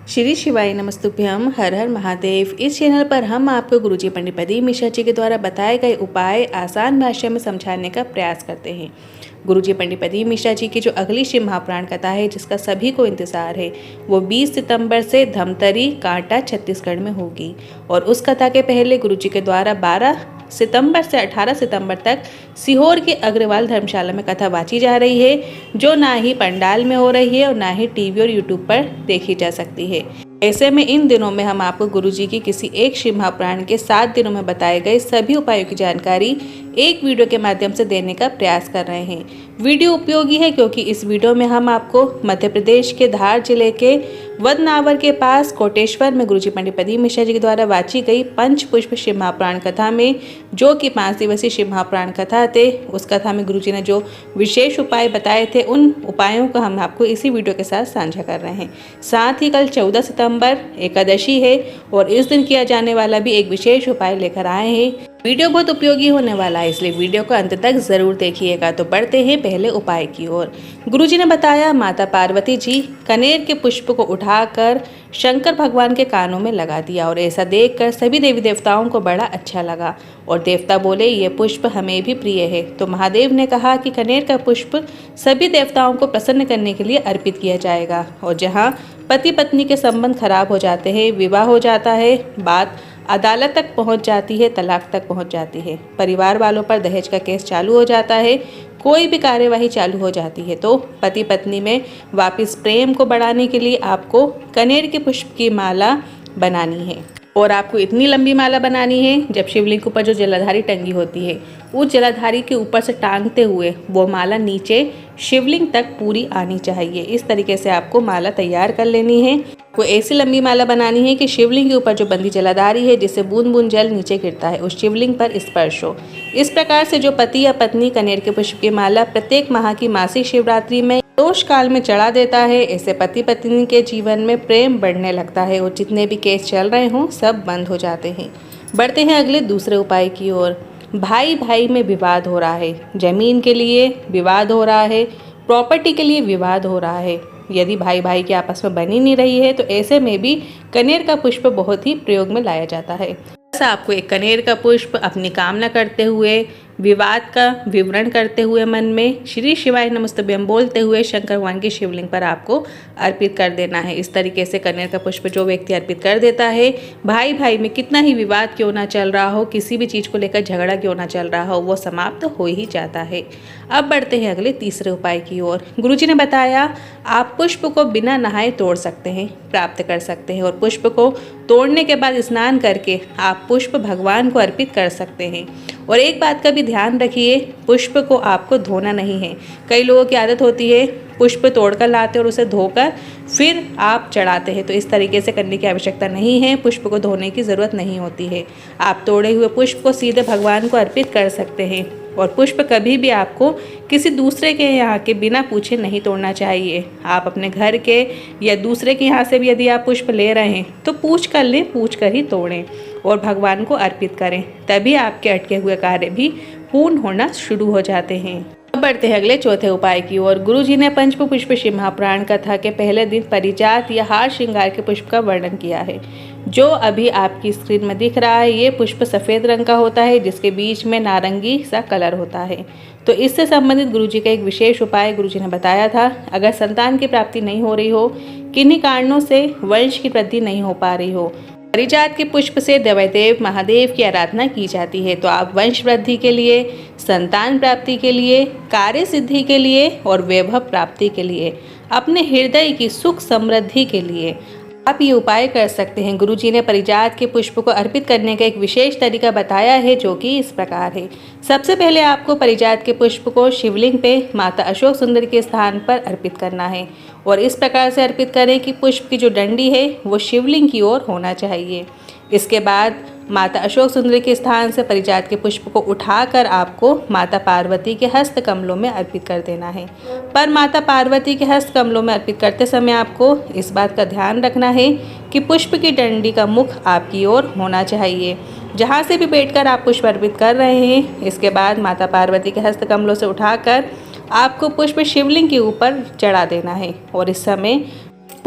श्री शिवाय नमस्तुभ्यम। हर हर महादेव। इस चैनल पर हम आपको गुरुजी पंडित प्रदीप मिश्रा जी के द्वारा बताए गए उपाय आसान भाषा में समझाने का प्रयास करते हैं। गुरुजी पंडित प्रदीप मिश्रा जी की जो अगली शिव महापुराण कथा है, जिसका सभी को इंतजार है, वो 20 सितंबर से धमतरी कांटा छत्तीसगढ़ में होगी। और उस कथा के पहले गुरुजी के द्वारा 12 सितंबर से 18 सितंबर तक सीहोर के अग्रवाल धर्मशाला में कथा वाची जा रही है, जो ना ही पंडाल में हो रही है और ना ही टीवी और यूट्यूब पर देखी जा सकती है। ऐसे में इन दिनों में हम आपको गुरुजी की किसी एक शिव महापुराण के 7 दिनों में बताए गए सभी उपायों की जानकारी एक वीडियो के माध्यम से देने का प्रयास कर रहे हैं। वीडियो उपयोगी है क्योंकि इस वीडियो में हम आपको मध्य प्रदेश के धार जिले के वदनावर के पास कोटेश्वर में गुरुजी पंडित प्रदीप मिश्रा जी के द्वारा वाची गई पंचपुष्प शिव महापुराण कथा में, जो कि 5 दिवसीय शिव महापुराण कथा थे, उस कथा में गुरुजी ने जो विशेष उपाय बताए थे, उन उपायों को हम आपको इसी वीडियो के साथ साझा कर रहे हैं। साथ ही कल 14 सितंबर एकादशी है और इस दिन किया जाने वाला भी एक विशेष उपाय लेकर आए हैं। वीडियो बहुत उपयोगी होने वाला है, इसलिए वीडियो को अंत तक जरूर देखिएगा। तो बढ़ते हैं पहले उपाय की ओर। गुरुजी ने बताया, माता पार्वती जी कनेर के पुष्प को उठाकर शंकर भगवान के कानों में लगा दिया और ऐसा देखकर सभी देवी देवताओं को बड़ा अच्छा लगा और देवता बोले, ये पुष्प हमें भी प्रिय है। तो महादेव ने कहा कि कनेर का पुष्प सभी देवताओं को प्रसन्न करने के लिए अर्पित किया जाएगा। और जहाँ पति पत्नी के संबंध खराब हो जाते हैं, विवाह हो जाता है, बात अदालत तक पहुंच जाती है, तलाक तक पहुंच जाती है, परिवार वालों पर दहेज का केस चालू हो जाता है, कोई भी कार्यवाही चालू हो जाती है, तो पति पत्नी में वापस प्रेम को बढ़ाने के लिए आपको कनेर के पुष्प की माला बनानी है। और आपको इतनी लंबी माला बनानी है, जब शिवलिंग के ऊपर जो जलाधारी टंगी होती है, उस जलाधारी के ऊपर से टांगते हुए वो माला नीचे शिवलिंग तक पूरी आनी चाहिए। इस तरीके से आपको माला तैयार कर लेनी है। आपको ऐसी लंबी माला बनानी है कि शिवलिंग के ऊपर जो बंदी जलाधारी है, जिससे बूंद बूंद जल नीचे गिरता है, उस शिवलिंग पर स्पर्श हो। इस प्रकार से जो पति या पत्नी कनेर के पुष्प की माला प्रत्येक माह की मासिक शिवरात्रि में दोष काल में चढ़ा देता है, ऐसे पति पत्नी के जीवन में प्रेम बढ़ने लगता है और जितने भी केस चल रहे हों सब बंद हो जाते हैं। बढ़ते हैं अगले दूसरे उपाय की ओर। भाई भाई में विवाद हो रहा है, जमीन के लिए विवाद हो रहा है, प्रॉपर्टी के लिए विवाद हो रहा है, यदि भाई भाई के आपस में बनी नहीं रही है, तो ऐसे में भी कनेर का पुष्प बहुत ही प्रयोग में लाया जाता है। आपको एक कनेर का पुष्प अपनी कामना करते हुए, विवाद का विवरण करते हुए, मन में श्री शिवाय नमस्तुभ्यम बोलते हुए शंकर भगवान की शिवलिंग पर आपको अर्पित कर देना है। इस तरीके से कनेर का पुष्प जो व्यक्ति अर्पित कर देता है, भाई भाई में कितना ही विवाद क्यों ना चल रहा हो, किसी भी चीज़ को लेकर झगड़ा क्यों ना चल रहा हो, वो समाप्त हो ही जाता है। अब बढ़ते हैं अगले तीसरे उपाय की ओर। गुरुजी ने बताया, आप पुष्प को बिना नहाए तोड़ सकते हैं, प्राप्त कर सकते हैं और पुष्प को तोड़ने के बाद स्नान करके आप पुष्प भगवान को अर्पित कर सकते हैं। और एक बात का भी ध्यान रखिए, पुष्प को आपको धोना नहीं है। कई लोगों की आदत होती है पुष्प तोड़कर लाते और उसे धोकर फिर आप चढ़ाते हैं, तो इस तरीके से करने की आवश्यकता नहीं है। पुष्प को धोने की ज़रूरत नहीं होती है। आप तोड़े हुए पुष्प को सीधे भगवान को अर्पित कर सकते हैं। और पुष्प कभी भी आपको किसी दूसरे के यहाँ के बिना पूछे नहीं तोड़ना चाहिए। आप अपने घर के या दूसरे के यहाँ से भी यदि आप पुष्प ले रहे हैं तो पूछ कर लें, पूछ कर ही तोड़ें और भगवान को अर्पित करें, तभी आपके अटके हुए कार्य भी पूर्ण होना शुरू हो जाते हैं। अब बढ़ते हैं अगले चौथे उपाय की ओर। गुरुजी ने पंचपुष्प शिव महापुराण कथा के पहले दिन परिजात या हार श्रृंगार के पुष्प का वर्णन किया है, जो अभी आपकी स्क्रीन में दिख रहा है। ये पुष्प सफ़ेद रंग का होता है, जिसके बीच में नारंगी सा कलर होता है। तो इससे संबंधित गुरुजी का एक विशेष उपाय गुरुजी ने बताया था। अगर संतान की प्राप्ति नहीं हो रही हो, किन्हीं कारणों से वंश की वृद्धि नहीं हो पा रही हो, परिजात के पुष्प से देवदेव महादेव की आराधना की जाती है, तो आप वंश वृद्धि के लिए, संतान प्राप्ति के लिए, कार्य सिद्धि के लिए और वैभव प्राप्ति के लिए, अपने हृदय की सुख समृद्धि के लिए आप ये उपाय कर सकते हैं। गुरुजी ने परिजात के पुष्प को अर्पित करने का एक विशेष तरीका बताया है, जो कि इस प्रकार है। सबसे पहले आपको परिजात के पुष्प को शिवलिंग पे माता अशोक सुंदर के स्थान पर अर्पित करना है और इस प्रकार से अर्पित करें कि पुष्प की जो डंडी है वो शिवलिंग की ओर होना चाहिए। इसके बाद माता अशोक सुंदरी के स्थान से परिजात के पुष्प को उठाकर आपको माता पार्वती के हस्त कमलों में अर्पित कर देना है। पर माता पार्वती के हस्त कमलों में अर्पित करते समय आपको इस बात का ध्यान रखना है कि पुष्प की डंडी का मुख आपकी ओर होना चाहिए, जहाँ से भी बैठकर आप पुष्प अर्पित कर रहे हैं। इसके बाद माता पार्वती के हस्त कमलों से उठाकर आपको पुष्प शिवलिंग के ऊपर चढ़ा देना है और इस समय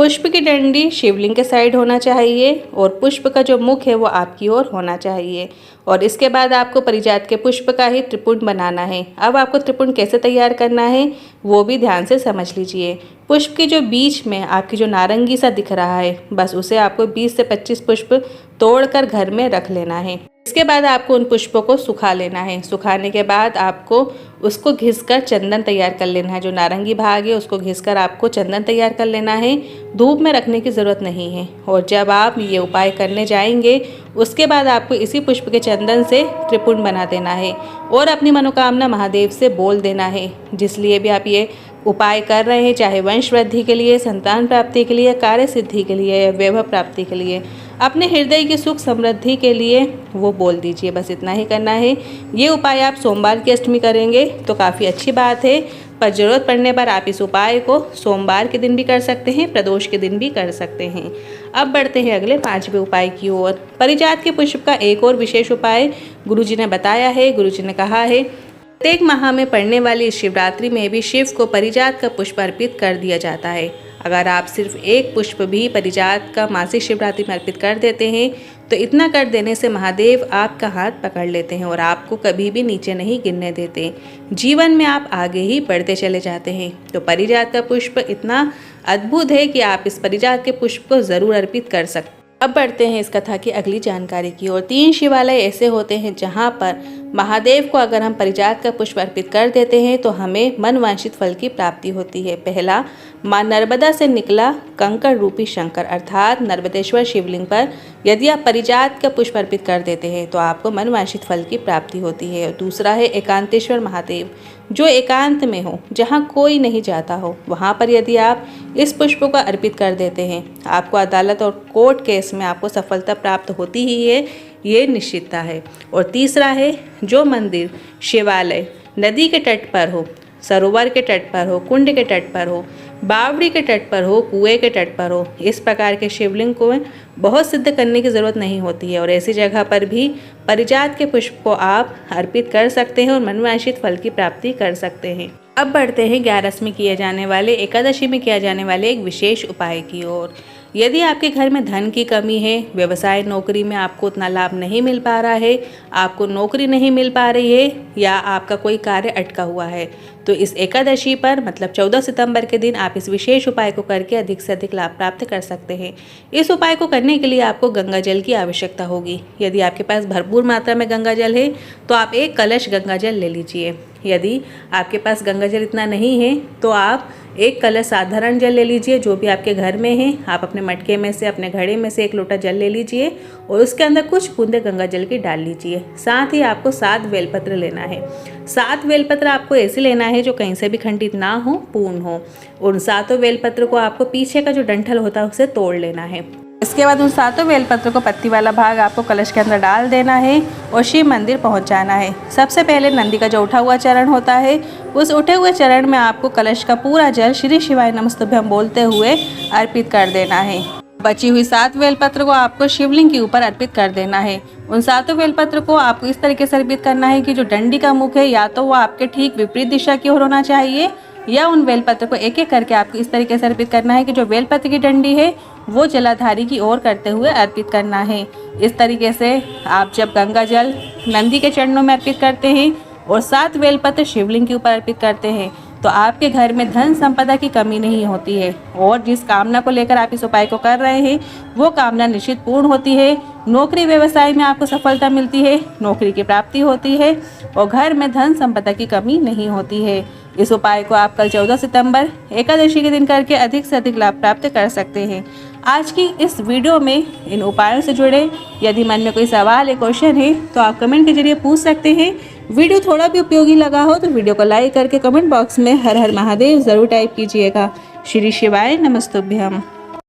पुष्प की डंडी शिवलिंग के साइड होना चाहिए और पुष्प का जो मुख है वो आपकी ओर होना चाहिए। और इसके बाद आपको परिजात के पुष्प का ही त्रिपुंड बनाना है। अब आपको त्रिपुंड कैसे तैयार करना है वो भी ध्यान से समझ लीजिए। पुष्प के जो बीच में आपकी जो नारंगी सा दिख रहा है, बस उसे आपको 20 से 25 पुष्प तोड़कर घर में रख लेना है। इसके बाद आपको उन पुष्पों को सुखा लेना है। सुखाने के बाद आपको उसको घिसकर चंदन तैयार कर लेना है। जो नारंगी भाग है उसको घिसकर आपको चंदन तैयार कर लेना है। धूप में रखने की ज़रूरत नहीं है। और जब आप ये उपाय करने जाएंगे उसके बाद आपको इसी पुष्प के चंदन से त्रिपुंड बना देना है और अपनी मनोकामना महादेव से बोल देना है। जिस लिए भी आप ये उपाय कर रहे हैं, चाहे वंश वृद्धि के लिए, संतान प्राप्ति के लिए, कार्य सिद्धि के लिए या वैभव प्राप्ति के लिए, अपने हृदय की सुख समृद्धि के लिए वो बोल दीजिए। बस इतना ही करना है। ये उपाय आप सोमवार की अष्टमी करेंगे तो काफ़ी अच्छी बात है, पर ज़रूरत पड़ने पर आप इस उपाय को सोमवार के दिन भी कर सकते हैं, प्रदोष के दिन भी कर सकते हैं। अब बढ़ते हैं अगले 5वें उपाय की ओर। परिजात के पुष्प का एक और विशेष उपाय गुरुजी ने बताया है। गुरुजी ने कहा है, प्रत्येक माह में पड़ने वाली इस शिवरात्रि में भी शिव को परिजात का पुष्प अर्पित कर दिया जाता है। अगर आप सिर्फ एक पुष्प भी परिजात का मासिक शिवरात्रि में अर्पित कर देते हैं तो इतना कर देने से महादेव आपका हाथ पकड़ लेते हैं और आपको कभी भी नीचे नहीं गिरने देते। जीवन में आप आगे ही बढ़ते चले जाते हैं। तो परिजात का पुष्प इतना अद्भुत है कि आप इस परिजात के पुष्प को ज़रूर अर्पित कर सकते हैं। अब बढ़ते हैं इस कथा की अगली जानकारी की ओर। 3 शिवालय ऐसे होते हैं जहाँ पर महादेव को अगर हम परिजात का पुष्प अर्पित कर देते हैं तो हमें मनवांछित फल की प्राप्ति होती है। पहला, माँ नर्मदा से निकला कंकड़ रूपी शंकर अर्थात नर्मदेश्वर शिवलिंग पर यदि आप परिजात का पुष्प अर्पित कर देते हैं तो आपको मनवांछित फल की प्राप्ति होती है। और दूसरा है एकांतेश्वर महादेव, जो एकांत में हो, जहाँ कोई नहीं जाता हो, वहाँ पर यदि आप इस पुष्प को अर्पित कर देते हैं आपको अदालत और कोर्ट केस में आपको सफलता प्राप्त होती ही है, ये निश्चितता है। और तीसरा है, जो मंदिर शिवालय नदी के तट पर हो, सरोवर के तट पर हो, कुंड के तट पर हो, बावड़ी के तट पर हो, कुएं के तट पर हो, इस प्रकार के शिवलिंग को बहुत सिद्ध करने की ज़रूरत नहीं होती है और ऐसी जगह पर भी परिजात के पुष्प को आप अर्पित कर सकते हैं और मनवांछित फल की प्राप्ति कर सकते हैं। अब बढ़ते हैं 11वीं में किए जाने वाले, एकादशी में किया जाने वाले एक विशेष उपाय की ओर। यदि आपके घर में धन की कमी है, व्यवसाय नौकरी में आपको उतना लाभ नहीं मिल पा रहा है, आपको नौकरी नहीं मिल पा रही है या आपका कोई कार्य अटका हुआ है, तो इस एकादशी पर मतलब 14 सितंबर के दिन आप इस विशेष उपाय को करके अधिक से अधिक लाभ प्राप्त कर सकते हैं। इस उपाय को करने के लिए आपको गंगा जल की आवश्यकता होगी। यदि आपके पास भरपूर मात्रा में गंगा जल है तो आप 1 कलश गंगा जल ले लीजिए। यदि आपके पास गंगा जल इतना नहीं है तो आप 1 कलश साधारण जल ले लीजिए, जो भी आपके घर में है। आप अपने मटके में से, अपने घड़े में से 1 लोटा जल ले लीजिए और उसके अंदर कुछ बूंदे गंगा जल की डाल लीजिए। साथ ही आपको 7 बेलपत्र लेना है। 7 बेलपत्र आपको ऐसे लेना है जो कहीं से भी खंडित ना हो, पूर्ण हो। उन 7 बेलपत्र को आपको पीछे का जो डंठल होता है उसे तोड़ लेना है। इसके बाद उन 7 बेलपत्र को पत्ती वाला भाग आपको कलश के अंदर डाल देना है और शिव मंदिर पहुंच जाना है। सबसे पहले नंदी का जो उठा हुआ चरण होता है, उस उठे हुए चरण में आपको कलश का पूरा जल श्री शिवाय नमस्तुभ्यं बोलते हुए अर्पित कर देना है। बची हुई 7 बेलपत्र को आपको शिवलिंग के ऊपर अर्पित कर देना है। उन 7 बेलपत्र को आपको इस तरीके से अर्पित करना है कि जो डंडी का मुख है या तो वो आपके ठीक विपरीत दिशा की ओर होना चाहिए, या उन बेलपत्र को एक एक करके आपको इस तरीके से अर्पित करना है कि जो बेलपत्र की डंडी है वो जलाधारी की ओर करते हुए अर्पित करना है। इस तरीके से आप जब गंगा जल नंदी के चरणों में अर्पित करते हैं और 7 बेलपत्र शिवलिंग के ऊपर अर्पित करते हैं तो आपके घर में धन संपदा की कमी नहीं होती है और जिस कामना को लेकर आप इस उपाय को कर रहे हैं वो कामना निश्चित पूर्ण होती है। नौकरी व्यवसाय में आपको सफलता मिलती है, नौकरी की प्राप्ति होती है और घर में धन संपदा की कमी नहीं होती है। इस उपाय को आप कल 14 सितंबर एकादशी के दिन करके अधिक से अधिक लाभ प्राप्त कर सकते हैं। आज की इस वीडियो में इन उपायों से जुड़े यदि मन में कोई सवाल या क्वेश्चन है तो आप कमेंट के जरिए पूछ सकते हैं। वीडियो थोड़ा भी उपयोगी लगा हो तो वीडियो को लाइक करके कमेंट बॉक्स में हर हर महादेव ज़रूर टाइप कीजिएगा। श्री शिवाय नमस्तुभ्यम।